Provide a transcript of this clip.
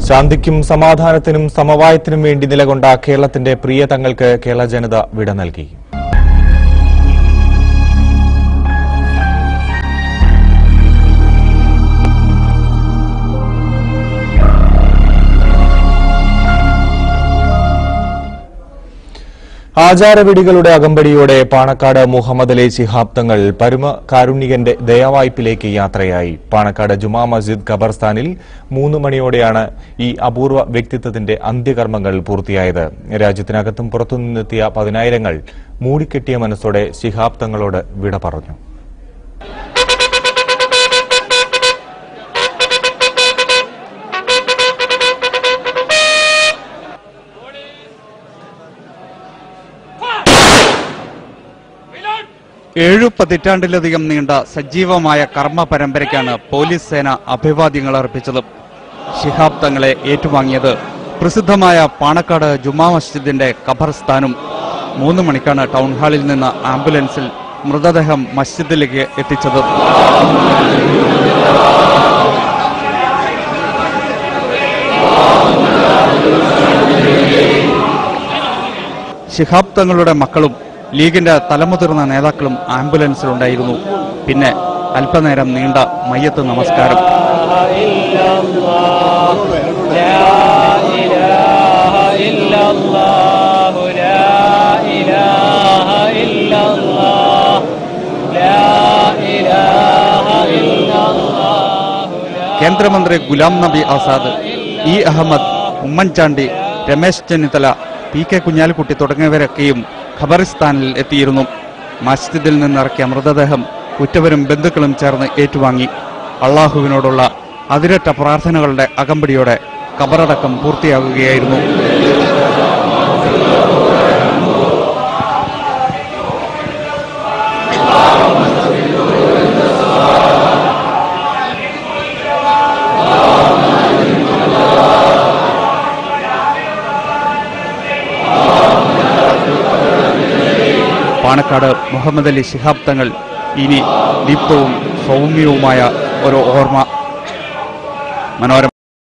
ശാന്തിക്കും സമാധാനത്തിനും സമവായത്തിനും വേണ്ടി നിലകൊണ്ട കേരളത്തിന്റെ പ്രിയ തങ്ങൾക്ക് കേരള ജനത വിട നൽകി. ആചാരവിധികളുടെ അകമ്പടിയോടെ പാണക്കാട് മുഹമ്മദ് അലി ശിഹാബ് തങ്ങൾ പരമകാരുണികന്റെ ദയാവായ്പിലേക്ക് യാത്രയായി. പാണക്കാട് ജുമാ മസ്ജിദ് ഖബർസ്ഥാനിൽ 3 മണിയോടെയാണ് ഈ അപൂർവ വ്യക്തിത്വത്തിന്റെ അന്ത്യകർമ്മങ്ങൾ പൂർത്തിയായത്. രാജ്യത്തിനകത്തും പുറത്തുനിന്നെത്തിയ പതിനായിരങ്ങൾ മൂടിക്കെട്ടിയ മനസ്സോടെ ശിഹാബ് തങ്ങളോട് വിട പറഞ്ഞു. ഏഴു പതിറ്റാണ്ടിലധികം നീണ്ട സജീവമായ കർമ്മ പരമ്പരയ്ക്കാണ് പോലീസ് സേന അഭിവാദ്യങ്ങൾ അർപ്പിച്ചത്. ശിഹാബ് തങ്ങളെ ഏറ്റുവാങ്ങിയത് പ്രസിദ്ധമായ പാണക്കാട് ജുമാ മസ്ജിദിന്റെ ഖബർസ്ഥാനും. 3 മണിക്കാണ് ടൗൺ ഹാളിൽ നിന്ന് ആംബുലൻസിൽ മൃതദേഹം മസ്ജിദിലേക്ക് എത്തിച്ചത്. ശിഹാബ് തങ്ങളുടെ മക്കളും ലീഗിന്റെ തലമുതിർന്ന നേതാക്കളും ആംബുലൻസിലുണ്ടായിരുന്നു. പിന്നെ അല്പനേരം നീണ്ട മയ്യത്ത് നമസ്കാരം. കേന്ദ്രമന്ത്രി ഗുലാം നബി ആസാദ്, ഇ അഹമ്മദ്, ഉമ്മൻചാണ്ടി, രമേശ് ചെന്നിത്തല, പി കെ കുഞ്ഞാലിക്കുട്ടി തുടങ്ങിയവരൊക്കെയും ഖബറിസ്ഥാനിൽ എത്തിയിരുന്നു. മസ്ജിദിൽ നിന്നിറക്കിയ മൃതദേഹം ഉറ്റവരും ബന്ധുക്കളും ചേർന്ന് ഏറ്റുവാങ്ങി. അള്ളാഹുവിനോടുള്ള അതിരറ്റ പ്രാർത്ഥനകളുടെ അകമ്പടിയോടെ ഖബറടക്കം പൂർത്തിയാകുകയായിരുന്നു. പാണക്കാട് മുഹമ്മദ് അലി ശിഹാബ് തങ്ങൾ ഇനി ദീപ്തവും സൗമ്യവുമായ ഒരു ഓർമ്മ. മനോരമ.